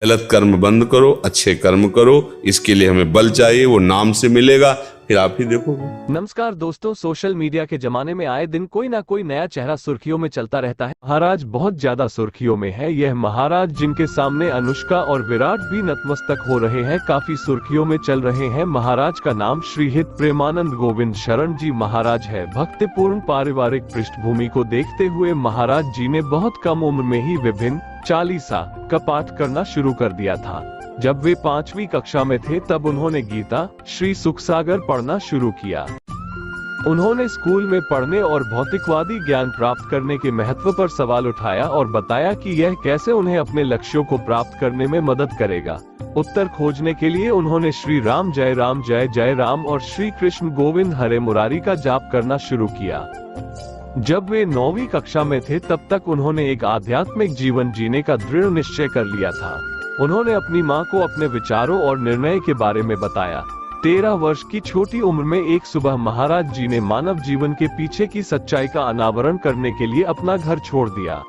गलत कर्म बंद करो, अच्छे कर्म करो। इसके लिए हमें बल चाहिए, वो नाम से मिलेगा, फिर आप ही देखोगे। नमस्कार दोस्तों, सोशल मीडिया के जमाने में आए दिन कोई ना कोई नया चेहरा सुर्खियों में चलता रहता है। महाराज बहुत ज्यादा सुर्खियों में है। यह महाराज जिनके सामने अनुष्का और विराट भी नतमस्तक हो रहे हैं, काफी सुर्खियों में चल रहे हैं। महाराज का नाम श्री हित प्रेमानंद गोविंद शरण जी महाराज है। भक्तिपूर्ण पारिवारिक पृष्ठभूमि को देखते हुए महाराज जी ने बहुत कम उम्र में ही विभिन्न चालीसा का पाठ करना शुरू कर दिया था। जब वे 5वीं कक्षा में थे तब उन्होंने गीता, श्री सुखसागर पढ़ना शुरू किया। उन्होंने स्कूल में पढ़ने और भौतिकवादी ज्ञान प्राप्त करने के महत्व पर सवाल उठाया और बताया कि यह कैसे उन्हें अपने लक्ष्यों को प्राप्त करने में मदद करेगा। उत्तर खोजने के लिए उन्होंने श्री राम जय जय राम और श्री कृष्ण गोविंद हरे मुरारी का जाप करना शुरू किया। जब वे 9वीं कक्षा में थे तब तक उन्होंने एक आध्यात्मिक जीवन जीने का दृढ़ निश्चय कर लिया था। उन्होंने अपनी मां को अपने विचारों और निर्णय के बारे में बताया। 13 वर्ष की छोटी उम्र में एक सुबह महाराज जी ने मानव जीवन के पीछे की सच्चाई का अनावरण करने के लिए अपना घर छोड़ दिया।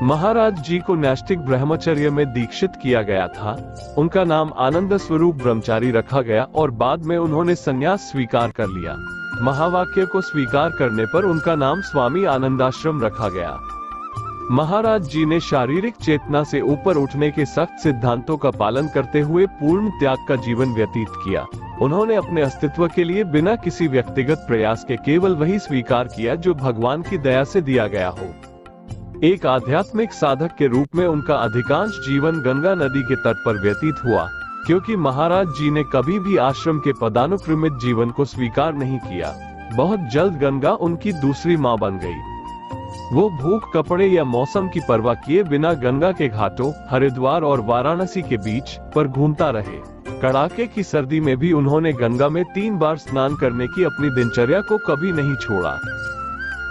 महाराज जी को नैष्ठिक ब्रह्मचर्य में दीक्षित किया गया था। उनका नाम आनंद स्वरूप ब्रह्मचारी रखा गया और बाद में उन्होंने संन्यास स्वीकार कर लिया। महावाक्य को स्वीकार करने पर उनका नाम स्वामी आनंदाश्रम रखा गया। महाराज जी ने शारीरिक चेतना से ऊपर उठने के सख्त सिद्धांतों का पालन करते हुए पूर्ण त्याग का जीवन व्यतीत किया। उन्होंने अपने अस्तित्व के लिए बिना किसी व्यक्तिगत प्रयास के केवल वही स्वीकार किया जो भगवान की दया से दिया गया हो। एक आध्यात्मिक साधक के रूप में उनका अधिकांश जीवन गंगा नदी के तट पर व्यतीत हुआ, क्योंकि महाराज जी ने कभी भी आश्रम के पदानुक्रमित जीवन को स्वीकार नहीं किया। बहुत जल्द गंगा उनकी दूसरी मां बन गई। वो भूख, कपड़े या मौसम की परवाह किए बिना गंगा के घाटों, हरिद्वार और वाराणसी के बीच पर घूमता रहे। कड़ाके की सर्दी में भी उन्होंने गंगा में 3 बार स्नान करने की अपनी दिनचर्या को कभी नहीं छोड़ा।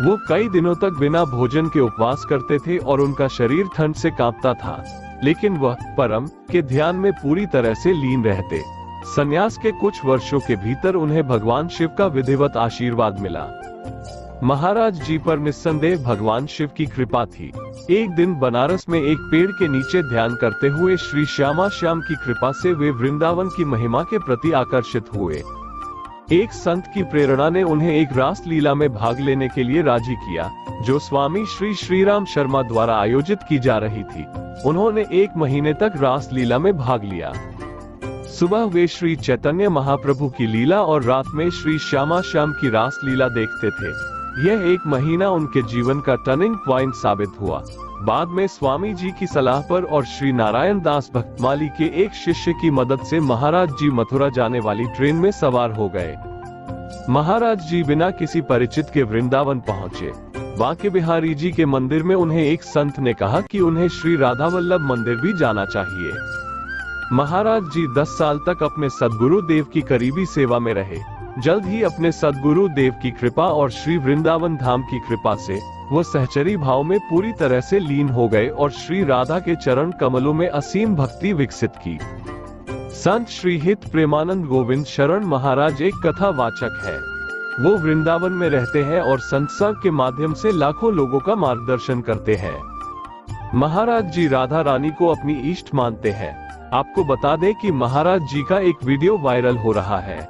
वो कई दिनों तक बिना भोजन के उपवास करते थे और उनका शरीर ठंड से कांपता था, लेकिन वह परम के ध्यान में पूरी तरह से लीन रहते। संन्यास के कुछ वर्षों के भीतर उन्हें भगवान शिव का विधिवत आशीर्वाद मिला। महाराज जी पर निस्संदेह भगवान शिव की कृपा थी। एक दिन बनारस में एक पेड़ के नीचे ध्यान करते हुए श्री श्यामा श्याम की कृपा से वे वृंदावन की महिमा के प्रति आकर्षित हुए। एक संत की प्रेरणा ने उन्हें एक रास लीला में भाग लेने के लिए राजी किया, जो स्वामी श्री श्रीराम शर्मा द्वारा आयोजित की जा रही थी। उन्होंने 1 महीने तक रास लीला में भाग लिया। सुबह वे श्री चैतन्य महाप्रभु की लीला और रात में श्री श्यामा श्याम की रास लीला देखते थे। यह 1 महीना उनके जीवन का टर्निंग पॉइंट साबित हुआ। बाद में स्वामी जी की सलाह पर और श्री नारायण दास भक्तमाली के एक शिष्य की मदद से महाराज जी मथुरा जाने वाली ट्रेन में सवार हो गए। महाराज जी बिना किसी परिचित के वृंदावन पहुंचे। बांके बिहारी जी के मंदिर में उन्हें एक संत ने कहा कि उन्हें श्री राधा वल्लभ मंदिर भी जाना चाहिए। महाराज जी 10 साल तक अपने सद्गुरु देव की करीबी सेवा में रहे। जल्द ही अपने सद्गुरु देव की कृपा और श्री वृंदावन धाम की कृपा से वो सहचरी भाव में पूरी तरह से लीन हो गए और श्री राधा के चरण कमलों में असीम भक्ति विकसित की। संत श्री हित प्रेमानंद गोविंद शरण महाराज एक कथावाचक है। वो वृंदावन में रहते हैं और संसर्ग के माध्यम से लाखों लोगों का मार्गदर्शन करते हैं। महाराज जी राधा रानी को अपनी इष्ट मानते हैं। आपको बता दें कि महाराज जी का एक वीडियो वायरल हो रहा है,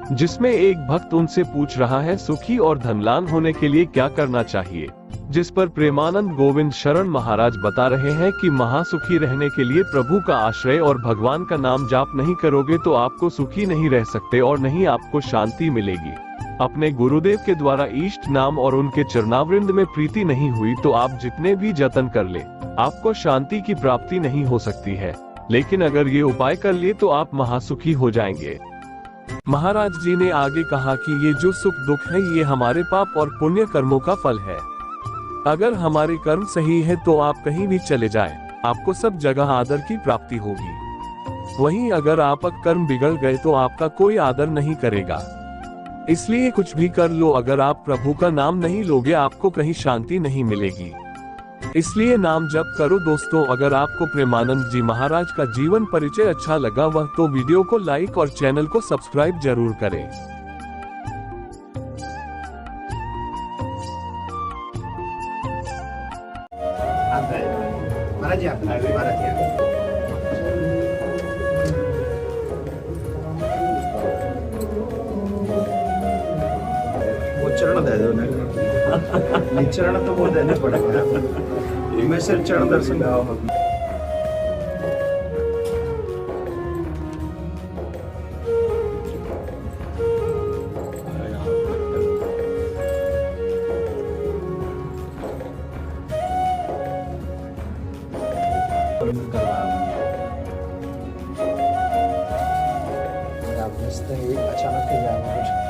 जिसमें एक भक्त उनसे पूछ रहा है सुखी और धनवान होने के लिए क्या करना चाहिए, जिस पर प्रेमानंद गोविंद शरण महाराज बता रहे हैं कि महासुखी रहने के लिए प्रभु का आश्रय और भगवान का नाम जाप नहीं करोगे तो आपको सुखी नहीं रह सकते और नहीं आपको शांति मिलेगी। अपने गुरुदेव के द्वारा इष्ट नाम और उनके चरणावृंद में प्रीति नहीं हुई तो आप जितने भी जतन कर ले, आपको शांति की प्राप्ति नहीं हो सकती है। लेकिन अगर ये उपाय कर लिए तो आप महासुखी हो जाएंगे। महाराज जी ने आगे कहा कि ये जो सुख दुख है ये हमारे पाप और पुण्य कर्मों का फल है। अगर हमारे कर्म सही है तो आप कहीं भी चले जाएं, आपको सब जगह आदर की प्राप्ति होगी। वहीं अगर आप कर्म बिगड़ गए तो आपका कोई आदर नहीं करेगा। इसलिए कुछ भी कर लो, अगर आप प्रभु का नाम नहीं लोगे आपको कहीं शांति नहीं मिलेगी। इसलिए नाम जप करो। दोस्तों, अगर आपको प्रेमानंद जी महाराज का जीवन परिचय अच्छा लगा वह तो वीडियो को लाइक और चैनल को सब्सक्राइब जरूर करें। महाराज जी, नहीं, चरण तो वो देने पड़ेगा। मैं सिर्फ चरण दर्शन का अचानक ही जाना कुछ